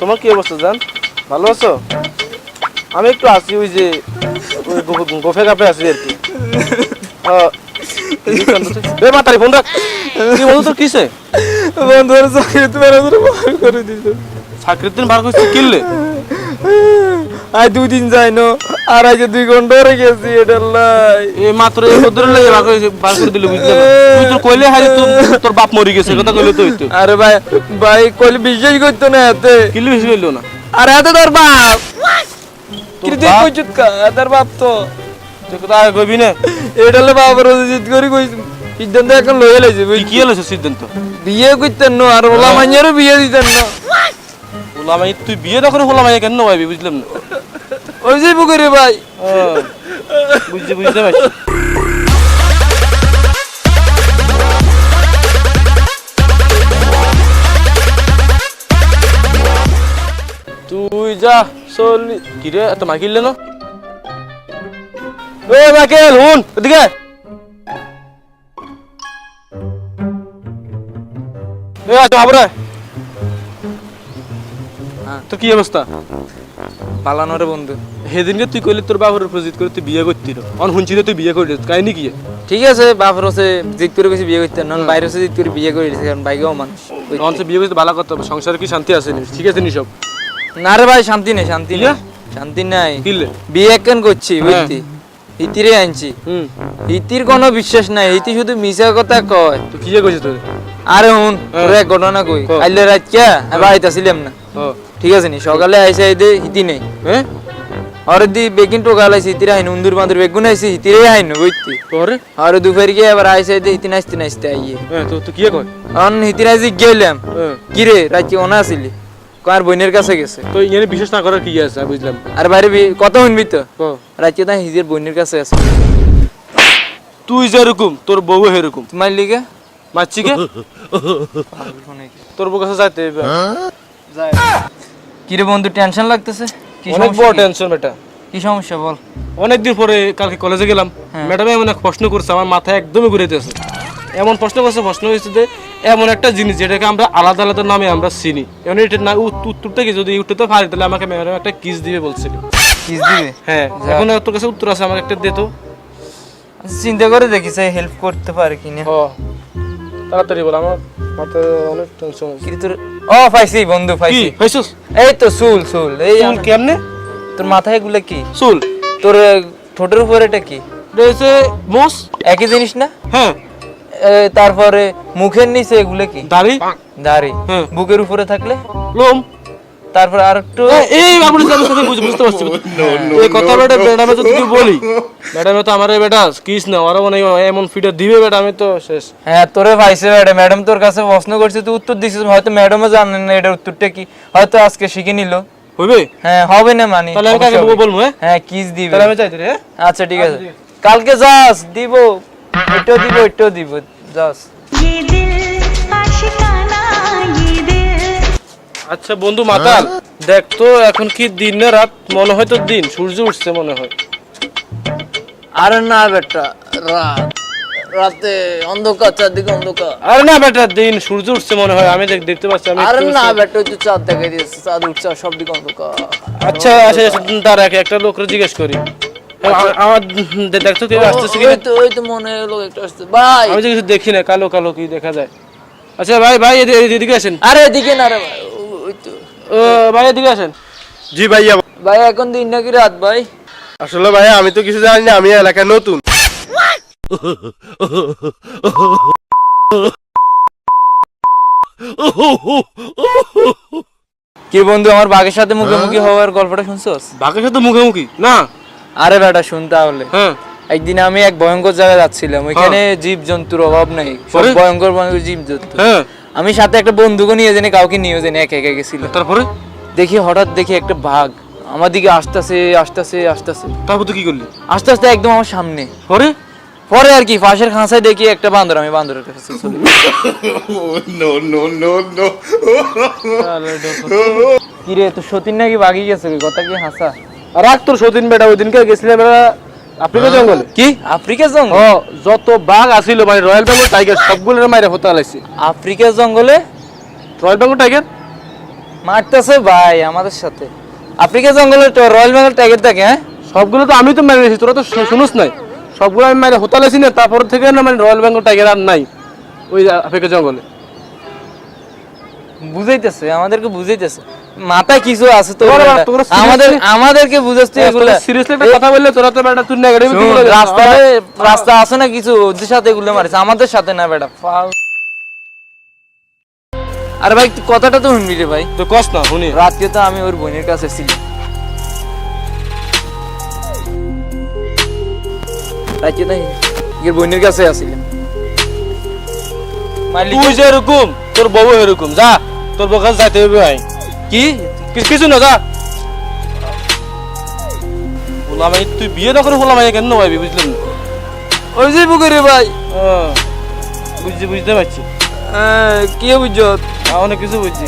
তোমার কি অবস্থা জান? ভালো আছো? আমি একটু আছি ওই যে গোফে কাপে আছি আর কি। মাতারি ফোন রাখ। কি বন্ধু তোর কিসে? বন্ধুর চাকরিতে বার করে দিল। চাকরির দিন বার করছি কিনলে? আজ 2 দিন যাইনো আর আজকে 2 ঘন্টা হয়ে গেছি এটা লাই। এই মাত্র এই মধ্যে লাগে বার করে দিল বুঝলে না? তুই তো কইলে হারি তোর বাপ মরি গেছে কথা কইলে তো হইতো। আরে ভাই ভাই কইলে বিশ্বাস করতো না এতে। কিলি বেশি কইলো না। আরে এত তোর বাপ। কি তুই কইছত কা? তোর বাপ তো তুই কথা কইবি না। এটা লে বাবার জিদ করি কই সিদ্ধান্ত এখন লয়ে লাইছে। কি হলো সিদ্ধান্ত? বিয়ে করতেন না আর ওলা মাইয়ারও বিয়ে দিতেন না। ওলা মাই তুই বিয়ে না করে ওলা মাই কেন ভাবি বুঝলাম না। ওই যে বুকেরে ভাই। বুঝতে ভাই। তুই যা চলি কি রে এত মাকিলে না? ও মাকেল হুন এদিকে। এ আচ্ছা আবরে। তো কি অবস্থা? পালানোরে বন্ধু। সেদিনকে তুই কইলি তোর বাবার উপর জিদ করে তুই বিয়ে করতিস। অন হুনছিরে তুই বিয়ে করলি কাহিনী কি? ঠিক আছে বাবার হচ্ছে জিদ করে কইছি বিয়ে করতে না বাইরে হচ্ছে জিদ করে বিয়ে করে দিছে কারণ বাইকেও মানুষ। অনসে বিয়ে করতে ভালো করতে হবে সংসারে কি শান্তি আছে নি? ঠিক আছে নি সব? না রে ভাই শান্তি নেই শান্তি নেই। শান্তি নাই। কিলে? বিয়ে কেন করছি বুঝতি? ইতিরে আনছি। ইতির কোনো বিশ্বাস নাই। ইতি শুধু মিছা কথা কয়। তুই কি কইছিস তুই? আরে হুন তোরে এক ঘটনা কই। কাইলে রাত কে আমি বাড়িতে ছিলাম না। ঠিক আছে নি সকালে আইসা এই দে ইতি নেই। হ্যাঁ? আরে দি বেকিন টোকা লাইছি ইতিরে আইন উন্দুর বান্দুর বেগুন আইছি ইতিরে আইন বুঝতি? তোরে? আরে দুপুর গিয়ে আবার আইসা দে ইতি নাচতে আইয়ে। হ্যাঁ তো তুই কি কই? অন ইতিরে আইছি গেলাম। কি রে রাত কি ওনা আসিলি? কার বইনের কাছে গেছে। তো ইয়ারে বিশ্বাস না করার কি আছে বুঝলাম। আর বাইরে কত শুনবি তো? রাত কি তা হিজের বইনের কাছে আছে। তুই যেরকম তোর বউ এরকম। তোমার লিগে মারছি কে? তোর বউ কাছে যাইতে যায়। কি রে বন্ধু টেনশন লাগতেছে? কি অনেক বড় টেনশন বেটা। কি সমস্যা বল? অনেকদিন পরে কালকে কলেজে গেলাম। ম্যাডাম এমন এক প্রশ্ন করছে আমার মাথায় একদমই ঘুরেতেছে। এমন প্রশ্ন হয়েছে যে এমন একটা জিনিস যেটাকে আমরা আলাদা আলাদা নামে আমরা চিনি। এমন এটা না উত্তরটা কি যদি উত্তরটা পারি তাহলে আমাকে ম্যাডাম একটা কিস দিবে বলছিল। কিস দিবে? হ্যাঁ এখন তোর কাছে উত্তর আছে আমাকে একটা দে তো। চিন্তা করে দেখি চাই হেল্প করতে পারে কিনা। তাড়াতাড়ি বল আমার মাথায় অনেক টেনশন আছে। কি তোর পাইছি বন্ধু পাইছি। কি পাইছস? এই তো চুল এই চুল কেমনে? তোর মাথায় এগুলা কি? চুল। তোর ঠোঁটের উপরে এটা কি? রয়েছে মোস। একই জিনিস না? হ্যাঁ। তারপরে মুখের নিচে এগুলা কি? দাড়ি। দাড়ি। বুকের উপরে থাকলে লোম। তারপর আর একটু এই আপনি জানেন কথা বুঝতে পারছি। এই কথাটা ম্যাডামে যদি তুই বলি ম্যাডামে তো আমারে বেটা কিস না ওরা মানে এমন ফিটার দিবে বেটা আমি তো শেষ। হ্যাঁ তোরে পাইছে ম্যাডাম তোর কাছে প্রশ্ন করছে তুই উত্তর দিছিস হয়তো ম্যাডামও জানেন না এটার উত্তরটা কি হয়তো আজকে শিখে নিল। হবে? হ্যাঁ হবে না মানে তাহলে আমি কাকে বলবো? হ্যাঁ কিস দিবে। তাহলে আমি চাইতে রে। আচ্ছা ঠিক আছে কালকে যাস দিব এটাও দিব যাস। আচ্ছা বন্ধু মাতাল দেখ তো এখন কি দিন না রাত? মনে হয় তো দিন, সূর্য উঠছে মনে হয়। আরে না বেটা রাতে অন্ধকার চারদিকে অন্ধকার। আরে না বেটা দিন, সূর্য উঠছে মনে হয়। আমি দেখতে পাচ্ছি। আমি আরে না বেটা ওই তো চাঁদ দেখাই দিয়েছে চাঁদ উঠছে সব দিকে অন্ধকার। আচ্ছা তার একটা লোকরে জিজ্ঞেস করি। আমার দেখতো কেউ আসতেছে কি? ওই তো মনে হলো একটা আসছে ভাই। আমি তো কিছু দেখি না, কালো কালো কি দেখা যায়। আচ্ছা ভাই এদিকে আসেন। আরে এদিকে না রে ভাই ওই তো ভাই এদিকে আসেন। জি ভাইয়া। ভাই এখন দিন নাকি রাত ভাই? আসলে ভাইয়া আমি তো কিছু জানি না, আমি এলাকায় নতুন। কি বন্ধু আমার বাঘের সাথে মুখোমুখি হওয়ার গল্পটা শুনছস? বাঘের সাথে মুখোমুখি না? আরে বেটা শুন তাহলে। একদিন আমি এক ভয়ঙ্কর জায়গায় যাচ্ছিলাম, ওইখানে জীব জন্তুর অভাব নেই, সব ভয়ঙ্কর জীব জন্তু। আমি সাথে একটা বন্ধুকে নিয়ে জানি কাউকে নিয়ে জানি একা একা গেছিল। তারপরে হঠাৎ দেখি একটা বাঘ আমার দিকে আসতেছে। তারপর তুই কি করলি? আস্তে আস্তে একদম আমার সামনে। পরে আর কি পাশের খাঁচায় দেখি একটা বান্দর, আমি বান্দরের কাছে চলে কি রে তো সতীন নাকি বাঘই গেছে কথা কি হাসা? রাখ তোর সতীন বেটা, ওই দিনকে গেছিলাম আফ্রিকা জঙ্গলে। কি আফ্রিকা জঙ্গল? যত বাঘ আছিল মানে রয়্যাল বেঙ্গল টাইগার সবগুলোর মাইরা হতে আলাইছে। আফ্রিকা জঙ্গলে রয়্যাল বেঙ্গল টাইগার মারতেছে ভাই আমাদের সাথে আফ্রিকা জঙ্গলে রয়্যাল বেঙ্গল টাইগার থাকে হ্যাঁ সবগুলো তো আমি তো মেরে দিয়েছি, তোরা তো শুনুস নাই। সবগুলো আমি মেরে হোতালেছি না, তারপর থেকে না মানে রয়্যাল বেঙ্গল টাইগার আর নাই ওই আফ্রিকা জঙ্গলে। বুঝাইতেছে আমাদেরকে বুঝাইতেছে মাথায় কিছু আছে তো তোরা আমাদেরকে বুঝাচ্ছে এগুলো সিরিয়াসলি একটা কথা বললে তোরা তো বেটা তুই নেগেটিভ রাস্তা আছে না কিছু ওদের সাথে এগুলো মারিছে আমাদের সাথে না বেটা আরে ভাই তুই কথাটা তো শুনবি রে ভাই তো কস না শুনি। রাতকে তো আমি ওর বোনের কাছে ছিলাম রাতকে তো এর বোনের কাছে আসছিলাম তুই যে এরকম তোর বউ এরকম, যা তোর বউ কাছে যাইতে হবে ভাই। কি কিছু না, যা। হোলামাই তুই বিয়ে না করে হোলামাই কেন ভাবি, বুঝলেন না? ওই যে বুকুরে ভাই বুঝতে পারছি, কি বুঝছো অনেক কিছু বুঝছি।